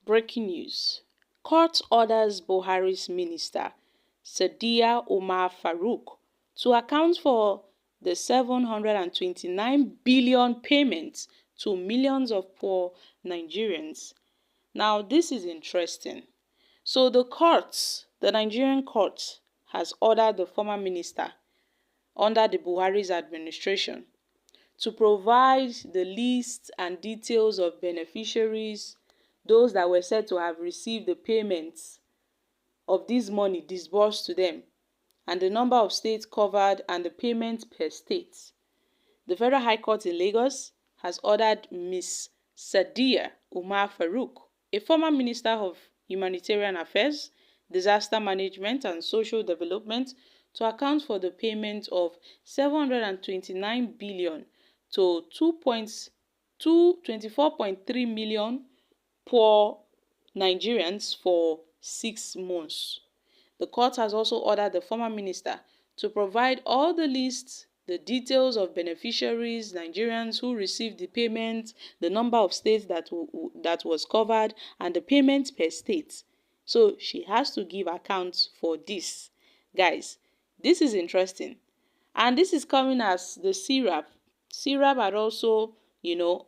Breaking news. Court orders Buhari's minister, Sadia Umar Farouk, to account for the 729 billion payments to millions of poor Nigerians. Now, this is interesting. So the Nigerian court has ordered the former minister under the Buhari's administration to provide the list and details of beneficiaries, those that were said to have received the payments of this money disbursed to them, and the number of states covered and the payment per state. The Federal High Court in Lagos has ordered Ms. Sadia Umar Farouk, a former Minister of Humanitarian Affairs, Disaster Management and Social Development, to account for the payment of 729 billion to 24.3 million poor Nigerians for 6 months. The court has also ordered the former minister to provide all the lists, the details of beneficiaries, Nigerians who received the payment, the number of states that was covered, and the payment per state. So she has to give accounts for this. Guys, this is interesting. And this is coming as the CRAP had also,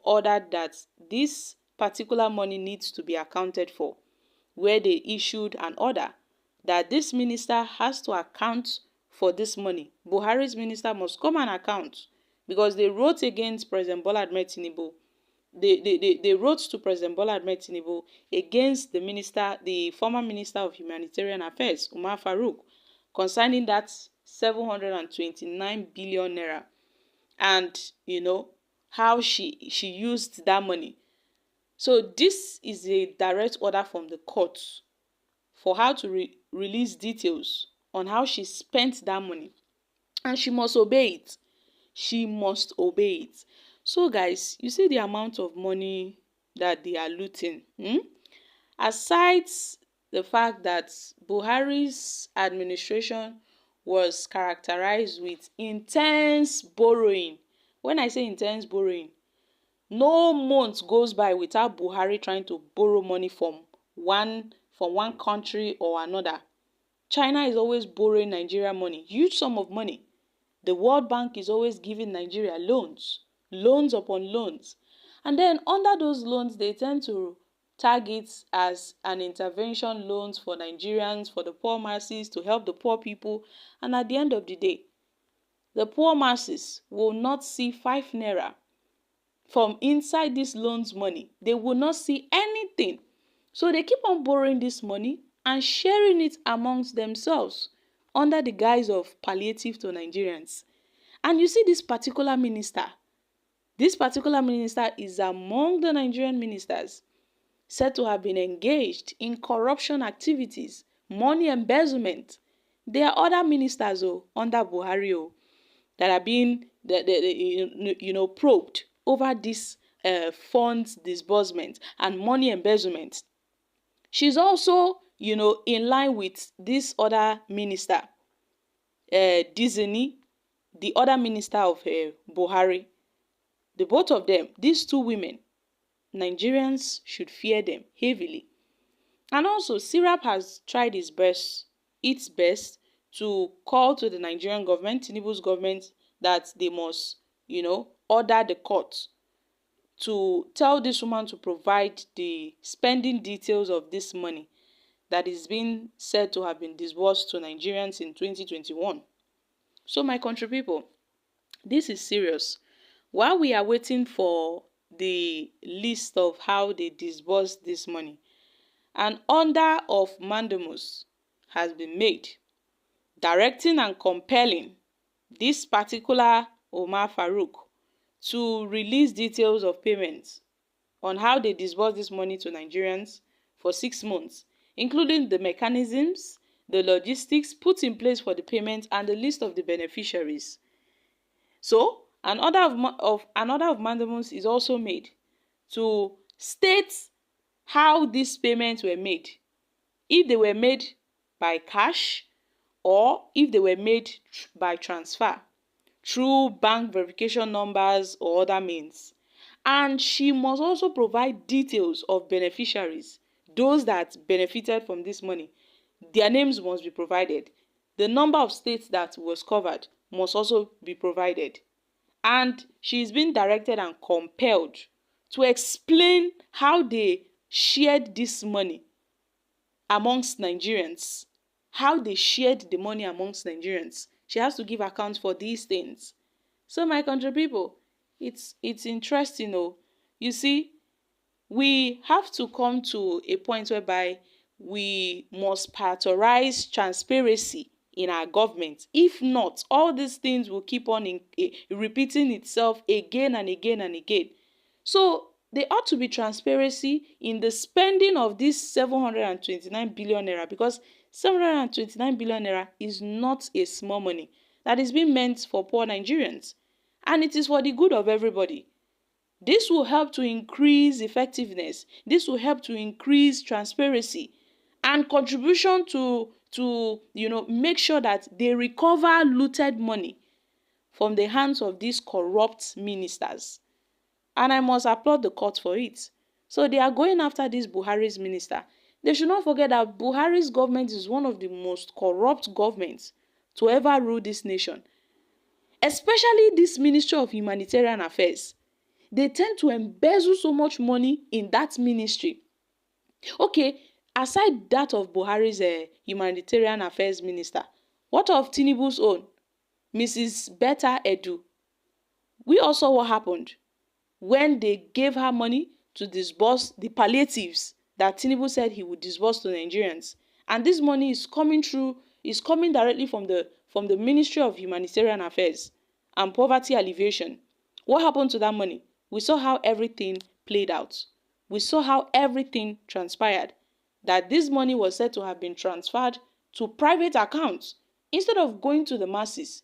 ordered that this particular money needs to be accounted for, where they issued an order that this minister has to account for this money. Buhari's minister must come and account, because they wrote against President Bola Ahmed Tinubu. They wrote to President Bola Ahmed Tinubu against the former Minister of Humanitarian Affairs, Umar Farouk, concerning that 729 billion naira. And, how she used that money. So this is a direct order from the court for her to release details on how she spent that money. And she must obey it. She must obey it. So guys, you see the amount of money that they are looting. Aside the fact that Buhari's administration was characterized with intense borrowing. When I say intense borrowing, no month goes by without Buhari trying to borrow money from one country or another. China is always borrowing Nigeria money, huge sum of money. The World Bank is always giving Nigeria loans upon loans. And then under those loans, they tend to tag it as an intervention loans for Nigerians, for the poor masses, to help the poor people. And at the end of the day, the poor masses will not see 5 naira from inside this loans money. They will not see anything. So they keep on borrowing this money and sharing it amongst themselves under the guise of palliative to Nigerians. And you see this particular minister is among the Nigerian ministers said to have been engaged in corruption activities, money embezzlement. There are other ministers under Buhari that are being probed over this funds disbursement and money embezzlement. She's also, in line with this other minister, Dizini, the other minister of Buhari. The both of them, these two women, Nigerians should fear them heavily. And also, SIRAP has tried its best to call to the Nigerian government, Tinubu's government, that they must, order the court to tell this woman to provide the spending details of this money that is being said to have been disbursed to Nigerians in 2021. So my country people, this is serious. While we are waiting for the list of how they disbursed this money, an order of mandamus has been made, directing and compelling this particular Umar Farouk to release details of payments on how they disbursed this money to Nigerians for 6 months, including the mechanisms, the logistics put in place for the payment, and the list of the beneficiaries. So, an order of mandamus is also made to state how these payments were made. If they were made by cash or if they were made by transfer through bank verification numbers or other means. And she must also provide details of beneficiaries, those that benefited from this money, their names must be provided. The number of states that was covered must also be provided. And she's been directed and compelled to explain how they shared this money amongst Nigerians. How they shared the money amongst Nigerians. She has to give account for these things. So my country people, it's interesting. You see, we have to come to a point whereby we must prioritize transparency in our government. If not, all these things will keep on repeating itself again and again and again. So there ought to be transparency in the spending of this 729 billion naira, because 729 billion naira is not a small money that is being meant for poor Nigerians, and it is for the good of everybody. This will help to increase effectiveness. This will help to increase transparency and contribution to make sure that they recover looted money from the hands of these corrupt ministers. And I must applaud the court for it. So they are going after this Buhari's minister. They should not forget that Buhari's government is one of the most corrupt governments to ever rule this nation. Especially this Ministry of Humanitarian Affairs. They tend to embezzle so much money in that ministry. Okay, aside that of Buhari's Humanitarian Affairs Minister, what of Tinubu's own, Mrs. Betta Edu? We all saw what happened when they gave her money to disburse the palliatives that Tinubu said he would disburse to Nigerians. And this money is coming directly from the Ministry of Humanitarian Affairs and Poverty Alleviation. What happened to that money? We saw how everything played out. We saw how everything transpired. That this money was said to have been transferred to private accounts instead of going to the masses.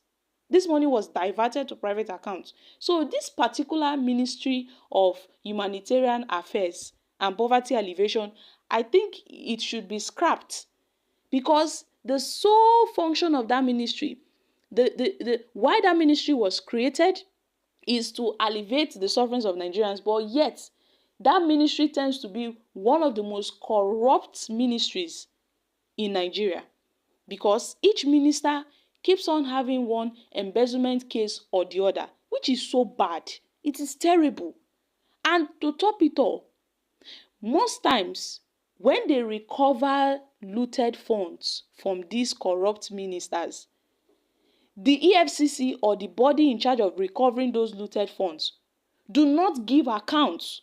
This money was diverted to private accounts. So this particular Ministry of Humanitarian Affairs and Poverty Alleviation, I think it should be scrapped, because the sole function of that ministry, why that ministry was created, is to alleviate the sufferings of Nigerians, but yet that ministry tends to be one of the most corrupt ministries in Nigeria, because each minister keeps on having one embezzlement case or the other, which is so bad. It is terrible. And to top it all, most times when they recover looted funds from these corrupt ministers, the EFCC or the body in charge of recovering those looted funds do not give accounts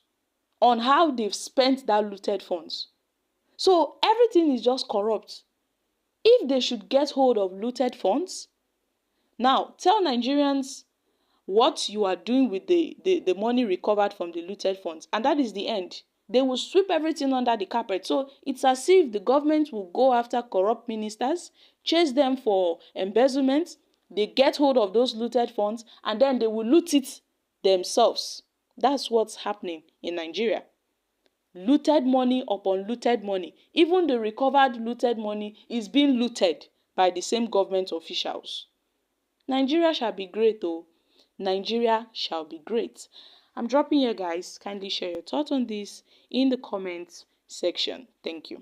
on how they've spent that looted funds. So everything is just corrupt. If they should get hold of looted funds, now tell Nigerians what you are doing with the money recovered from the looted funds, and that is the end. They will sweep everything under the carpet. So it's as if the government will go after corrupt ministers, chase them for embezzlement. They get hold of those looted funds and then they will loot it themselves. That's what's happening in Nigeria. Looted money upon looted money. Even the recovered looted money is being looted by the same government officials. Nigeria shall be great, though. Nigeria shall be great. I'm dropping here, guys. Kindly share your thoughts on this in the comments section. Thank you.